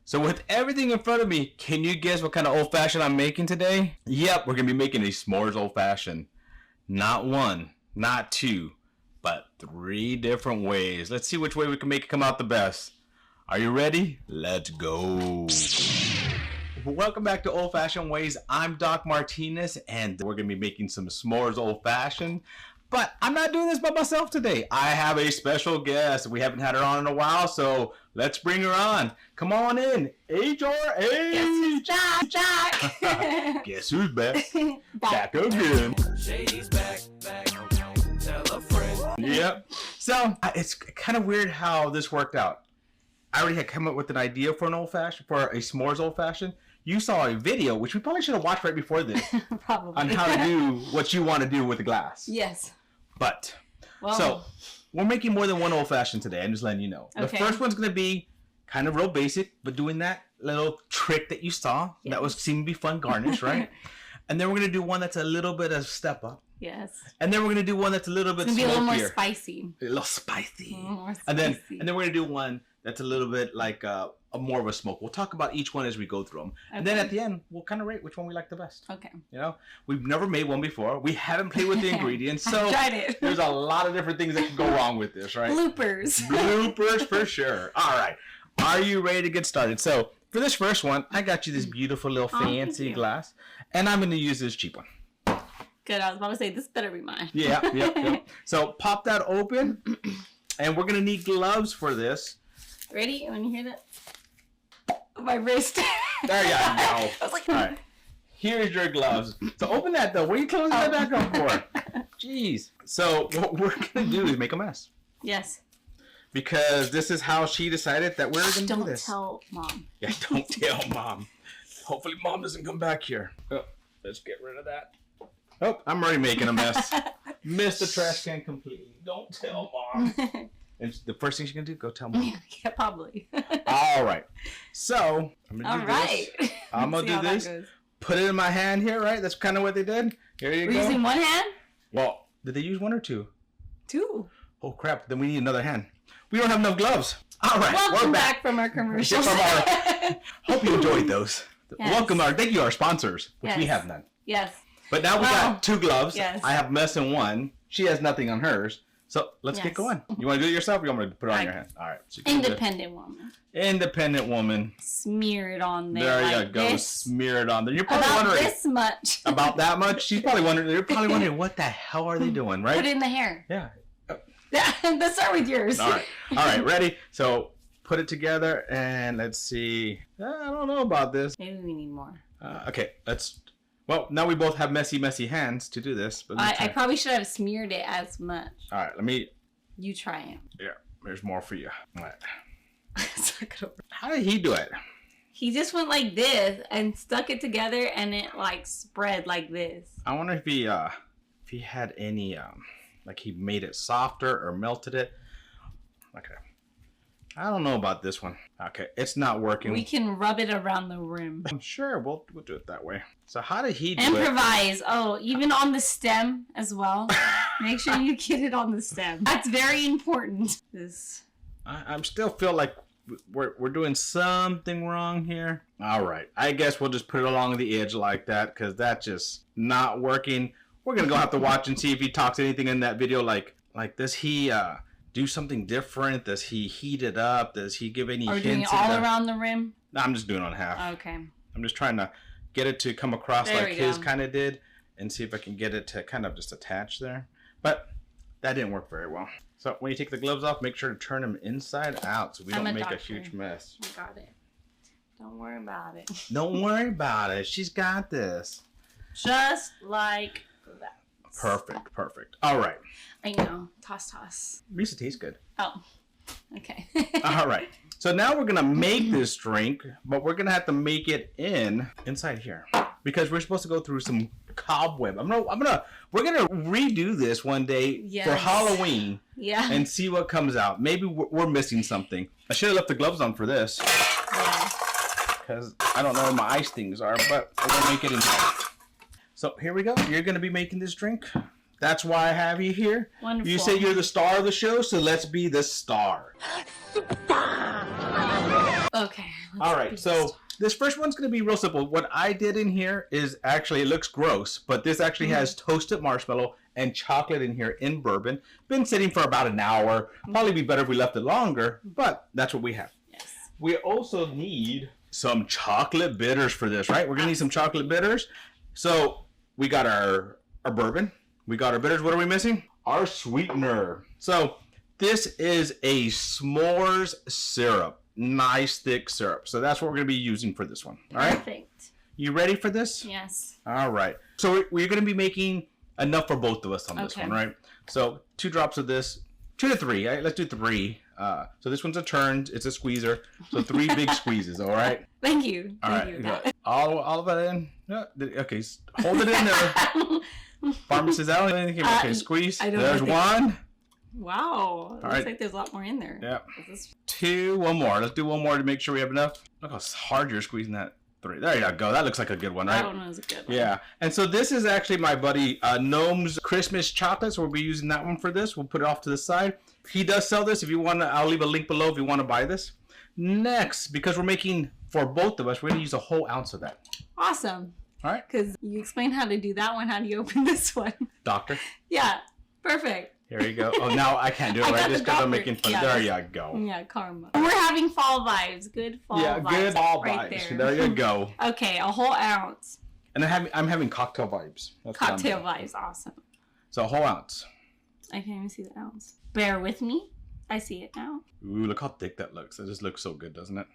So with everything in front of me, can you guess what kind of old-fashioned I'm making today? Yep, we're going to be making a s'mores old-fashioned. Not one, not two, but 3 different ways. Let's see which way we can make it come out the best. Are you ready? Let's go. Welcome back to Old Fashioned Ways. I'm Doc Martinez, and we're going to be making some s'mores old-fashioned. But I'm not doing this by myself today. I have a special guest. We haven't had her on in a while, so let's bring her on. Come on in. HRH. Guess who's back? Guess who's back? Back again. Shady's back, tell a friend. Yep. So it's kind of weird how this worked out. I already had come up with an idea for an old-fashioned, for a s'mores old-fashioned. You saw a video, which we probably should have watched right before this, Probably. on how to do what you want to do with the glass. Yes. But, Well, so, we're making more than one old-fashioned today. I'm just letting you know. Okay. The first one's going to be kind of real basic, but doing that little trick that you saw. Yes. That was seemed to be fun, garnish, right? And then we're going to do one that's a little bit of step up. yes. And then we're going to do one that's a little bit It's going to be a smokier. little more spicy. A little spicy. A little more And then spicy. we're going to do one that's a little bit like a more of a smoke. We'll talk about each one as we go through them. And then Okay. at the end, we'll kind of rate which one we like the best. Okay. You know, we've never made one before. We haven't played with the ingredients. So I tried it. there's a lot of different things that can go wrong with this, right? Bloopers. Bloopers for sure. All right. Are you ready to get started? So for this first one, I got you this beautiful little Oh, thank fancy you. glass. And I'm going to use this cheap one. Good. I was about to say, this better be mine. Yeah, yep. So pop that open. And we're going to need gloves for this. Ready? You want to hear that? My wrist. There you go. I was like, All right. Here's your gloves. So open that though. What are you closing that back up for? Jeez. So what we're going to do is make a mess. Yes. Because this is how she decided that we're going to do Don't this. tell Mom. Yeah, don't tell Mom. Hopefully Mom doesn't come back here. Oh, let's get rid of that. Oh, I'm already making a mess. Missed the trash can completely. Don't tell Mom. And the first thing she's going to do, go tell Mom. Yeah, probably. All right. So, I'm going to do All right. this. I'm going See to how do that this. goes. Put it in my hand here, right? That's kind of what they did. Here you We're go. using one hand? Well, did they use one or two? Two. Oh, crap. Then we need another hand. We don't have enough gloves. All right. Welcome we're back from our commercials. Hope you enjoyed those. Yes. Welcome. Thank you, our sponsors, which we Yes. have none. Yes. But now we Well, got 2 gloves. yes. I have mess in one. She has nothing on hers. So let's get Yes. going. You want to do it yourself or you want me to put it on your hand? All right. So you can do it. Independent woman. Independent woman. Smear it on there. There you like go. This. Smear it on there. You're probably About wondering. this much. About that much? She's probably wondering. You're probably wondering what the hell are they doing, right? Put it in the hair. Yeah. Let's start with yours. All right. All right. Ready? So put it together and let's see. I don't know about this. Maybe we need more. Okay. Let's. Well, now we both have messy hands to do this. But let me I try. probably should have smeared it as much. All right. Let me. You try it. Yeah. There's more for you. All right. Suck it over. How did he do it? He just went like this and stuck it together and it like spread like this. I wonder if he had any like he made it softer or melted it. Okay. I don't know about this one. Okay, it's not working. We can rub it around the rim. I'm sure we'll do it that way. So how did he do it? Improvise. Oh, even on the stem as well. Make sure you get it on the stem. That's very important. This. I still feel like we're doing something wrong here. All right. I guess we'll just put it along the edge like that because that's just not working. We're going to go have to watch and see if he talks anything in that video like does he do something different? Does he heat it up? Does he give any Are we hints? doing it all around the rim? No, I'm just doing it on half. Okay. I'm just trying to get it to come across There like we his go. kind of did and see if I can get it to kind of just attach there. But that didn't work very well. So when you take the gloves off, make sure to turn them inside out so we I'm don't a make a doctor. huge mess. I got it. Don't worry about it. Don't worry about it. She's got this. Just like that. Perfect. All right. I know. Toss. At least it tastes good. Oh. Okay. All right. So now we're going to make this drink, but we're going to have to make it inside here because we're supposed to go through some cobweb. We're going to redo this one day for Yes. Halloween Yeah. and see what comes out. Maybe we're missing something. I should have left the gloves on for this Yeah. because I don't know where my ice things are, but we're going to make it inside. So here we go. You're going to be making this drink. That's why I have you here. Wonderful. You say you're the star of the show, so let's be the star. Okay. All right, so this first one's going to be real simple. What I did in here is actually, it looks gross, but this actually has toasted marshmallow and chocolate in here in bourbon. Been sitting for about an hour. Probably be better if we left it longer, but that's what we have. Yes. We also need some chocolate bitters for this, right? We're going to need some chocolate bitters. So we got our bourbon. We got our bitters. What are we missing? Our sweetener. So this is a s'mores syrup. Nice thick syrup. So that's what we're going to be using for this one. All right? Perfect. You ready for this? Yes. All right. So we're going to be making enough for both of us on this one, right? So 2 drops of this. 2 to 3. Right? Let's do 3. So this one's a turn. It's a squeezer. So 3 big squeezes. All right. Thank you. All Thank right. you. You got all of it in. Okay. Hold it in there. Pharmacist out. Okay. Squeeze. There's 1. Wow. All Looks right. like there's a lot more in there. Yeah. Is this... 2. One more. Let's do one more to make sure we have enough. Look how hard you're squeezing that. 3. There you go. That looks like a good one, right? That one was a good one. Yeah. And so this is actually my buddy Gnomes Christmas Chocolate. So we'll be using that one for this. We'll put it off to the side. He does sell this. If you want to, I'll leave a link below if you want to buy this. Next, because we're making for both of us, we're going to use a whole ounce of that. Awesome. All right. Because you explained how to do that one. How do you open this one? Doctor. Yeah. Perfect. Here you go. Oh, now I can't do it I right got just the because I'm doctor. making fun. Yeah. There you go. Yeah, karma. We're having fall vibes. Good fall vibes. Good fall right vibes. there. There you go. Okay, a whole ounce. And I'm having cocktail vibes. That's what I'm Cocktail doing. vibes. Awesome. So a whole ounce. I can't even see the ounce. Bear with me. I see it now. Ooh, look how thick that looks. It just looks so good, doesn't it?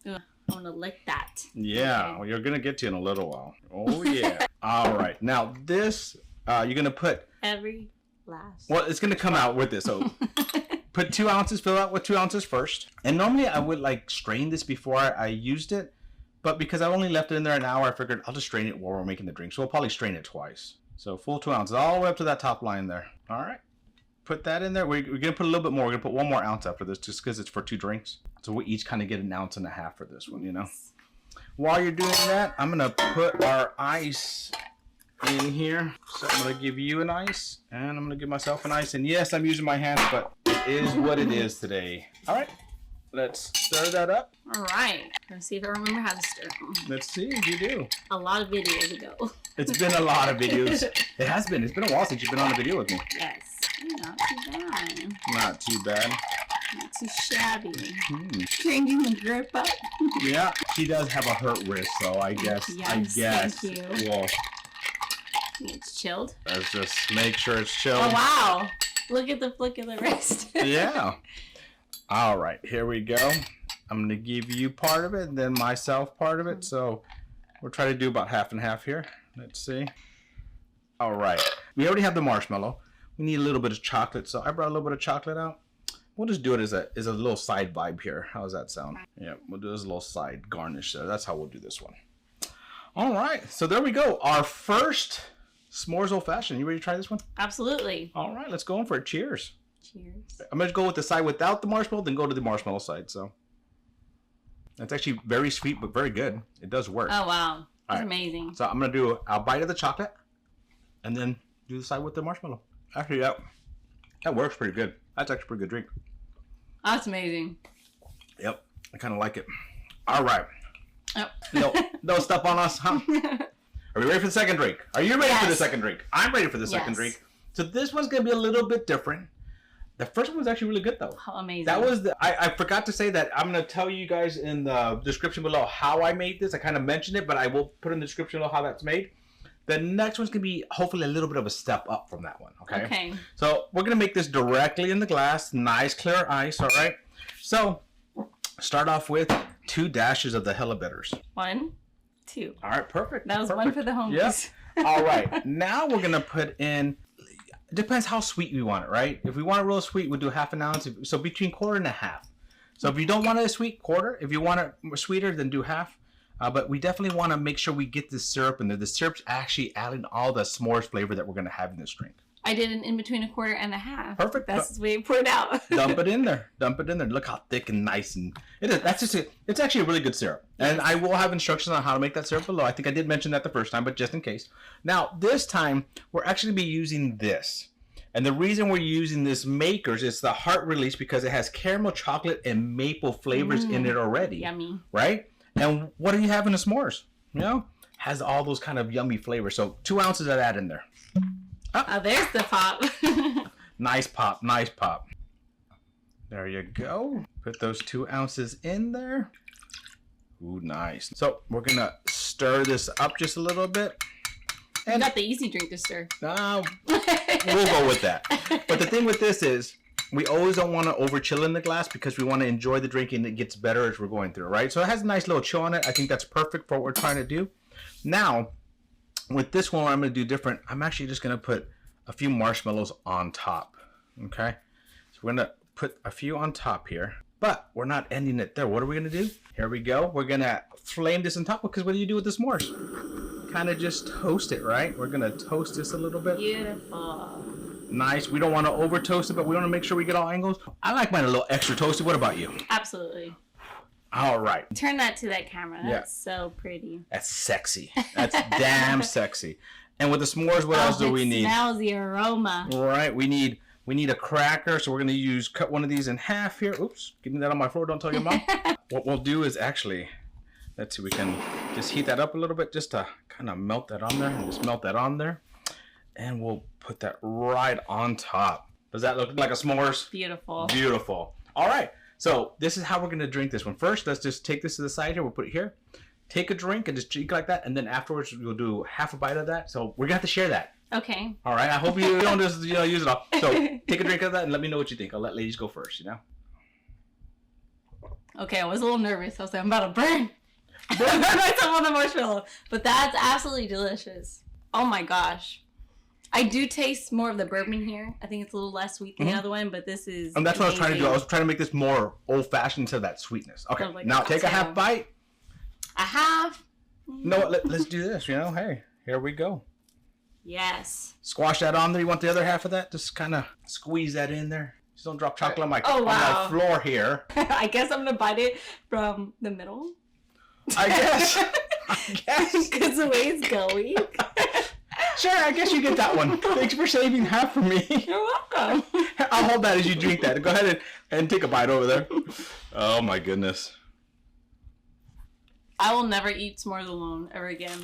Ugh, I want to lick that. Yeah, Okay. well, you're going to get to in a little while. Oh, yeah. All right. Now, this, you're going to put, Every last. well, it's going to come out with this. So put 2 ounces, fill out with 2 ounces first. And normally I would like strain this before I used it. But because I only left it in there an hour, I figured I'll just strain it while we're making the drink. So we'll probably strain it twice. So full 2 ounces all the way up to that top line there. All right. Put that in there. We're going to put a little bit more. We're going to put 1 more ounce after this just because it's for 2 drinks. So we each kind of get 1.5 ounces for this one, you know. While you're doing that, I'm going to put our ice in here. So I'm going to give you an ice, and I'm going to give myself an ice. And yes, I'm using my hands, but it is what it is today. All right, let's stir that up. All right. Let's see if I remember how to stir. Let's see if you do. A lot of videos ago. It's been a lot of videos. It has been. It's been a while since you've been on a video with me. Yes. Not too bad. Not too bad. Not too shabby. Changing the grip up. Yeah, she does have a hurt wrist, so I guess. Yes, thank you. Well, It's chilled. let's just make sure it's chilled. Oh, wow. Look at the flick of the wrist. Yeah. All right, here we go. I'm going to give you part of it and then myself part of it. So we'll try to do about half and half here. Let's see. All right. We already have the marshmallow. We need a little bit of chocolate. So I brought a little bit of chocolate out. We'll just do it as a little side vibe here. How does that sound? Yeah, we'll do this little side garnish there. That's how we'll do this one. All right. So there we go. Our first s'mores old fashioned. You ready to try this one? Absolutely. All right. Let's go in for it. Cheers. Cheers. I'm going to go with the side without the marshmallow, then go to the marshmallow side. So that's actually very sweet, but very good. It does work. Oh, wow. That's right. amazing. So I'm going to do a bite of the chocolate and then do the side with the marshmallow. Actually, that works pretty good. That's actually a pretty good drink. That's amazing. Yep. I kind of like it. All right. Oh. No stuff on us, huh? Are we ready for the second drink? Are you ready for the Yes. second drink? I'm ready for the second Yes. drink. So this one's going to be a little bit different. The first one was actually really good, though. Oh, amazing. That was I forgot to say that I'm going to tell you guys in the description below how I made this. I kind of mentioned it, but I will put in the description below how that's made. The next one's going to be hopefully a little bit of a step up from that one, okay? Okay. So we're going to make this directly in the glass. Nice clear ice, all right? So start off with 2 dashes of the Hella Bitters. 1, 2. All right, perfect. That was perfect. 1 for the homies. Yep. All right. Now we're going to put in, it depends how sweet we want it, right? If we want it real sweet, we'll do 1/2 ounce. So between 1/4 and 1/2. So if you don't want it a sweet, 1/4. If you want it sweeter, then do 1/2. But we definitely want to make sure we get the syrup in there. The syrup's actually adding all the s'mores flavor that we're going to have in this drink. I did an in between 1/4 and 1/2. Perfect. That's the way you pour it out. Dump it in there. Dump it in there. Look how thick and nice and it is. That's just it's actually a really good syrup. And I will have instructions on how to make that syrup below. I think I did mention that the first time, but just in case. Now this time we're actually going to be using this. And the reason we're using this Makers is the heart release because it has caramel, chocolate, and maple flavors in it already. Yummy. Right? And what do you have in the s'mores? You know? Has all those kind of yummy flavors. So 2 ounces of that in there. Oh, there's the pop. Nice pop. Nice pop. There you go. Put those 2 ounces in there. Ooh, nice. So we're going to stir this up just a little bit. You got the easy drink to stir. We'll go with that. But the thing with this is, we always don't want to over chill in the glass because we want to enjoy the drink and it gets better as we're going through, right? So it has a nice little chill on it. I think that's perfect for what we're trying to do. Now, with this one, what I'm going to do different, I'm actually just going to put a few marshmallows on top, okay? So we're going to put a few on top here, but we're not ending it there. What are we going to do? Here we go. We're going to flame this on top because what do you do with the s'mores? Kind of just toast it, right? We're going to toast this a little bit. Beautiful. Nice. We don't want to over toast it, but we want to make sure we get all angles. I like mine a little extra toasted. What about you? Absolutely. All right. Turn that to that camera. That's so pretty. That's sexy. That's damn sexy. And with the s'mores, what else do we need? It smells the aroma. All right. We need a cracker, so we're going to cut one of these in half here. Oops. Getting that on my floor. Don't tell your mom. What we'll do is actually, let's see, we can just heat that up a little bit just to kind of melt that on there. And just melt that on there. And we'll put that right on top. Does that look like a s'mores? Beautiful. Beautiful. All right. So this is how we're going to drink this one. First, let's just take this to the side here. We'll put it here. Take a drink and just drink like that. And then afterwards, we'll do half a bite of that. So we're going to have to share that. Okay. All right. I hope you don't just use it all. So take a drink of that and let me know what you think. I'll let ladies go first, you know? Okay, I was a little nervous. I was like, I'm about to burn. Burn myself on the marshmallow. But that's absolutely delicious. Oh my gosh. I do taste more of the bourbon here. I think it's a little less sweet than the other one, but this is And that's what I was trying to do. I amazing. was trying to make this more old-fashioned to that sweetness. Okay, Sounds like now a take a half cocktail. bite. A half? No, let's do this, you know? Hey, here we go. Yes. Squash that on there. You want the other half of that? Just kind of squeeze that in there. Just don't drop chocolate on my, Oh, wow. on my floor here. I guess I'm going to bite it from the middle. I guess. I guess. Because the way it's going. Sure, I guess you get that one. Thanks for saving half for me. You're welcome. I'll hold that as you drink that. Go ahead and take a bite over there. Oh my goodness. I will never eat s'mores alone ever again.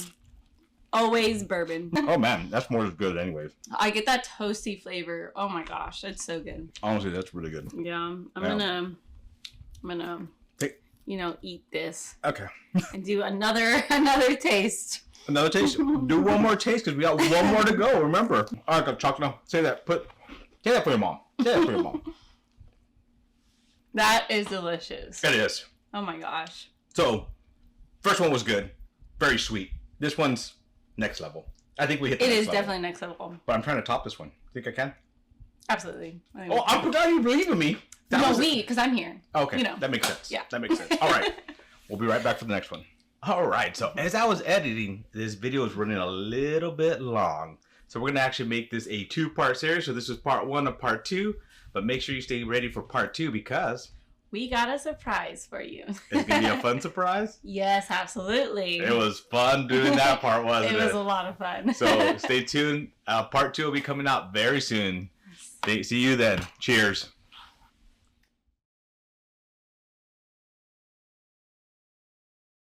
Always bourbon. Oh man, that's more good anyways. I get that toasty flavor. Oh my gosh, it's so good. Honestly, that's really good. Yeah, I'm Yeah. gonna, Take- eat this Okay. and do another taste. Another taste. Do one more taste because we got one more to go. Remember. All right, chocolate. No, say that. Say that for your mom. Say that for your mom. That is delicious. It is. Oh my gosh. So, first one was good. Very sweet. This one's next level. I think we hit the It next is level. definitely next level. But I'm trying to top this one. Think I can? Absolutely. I think Oh, I'm glad you believe in me. because I'm here. Okay, You know. that makes sense. Yeah. That makes sense. All right. We'll be right back for the next one. All right. So as I was editing, this video is running a little bit long. So we're going to actually make this a 2-part series. So this is part 1 of part 2. But make sure you stay ready for part 2 because We got a surprise for you. it's going to be a fun surprise. Yes, absolutely. It was fun doing that part, wasn't it? It was a lot of fun. So stay tuned. Part 2 will be coming out very soon. See you then. Cheers.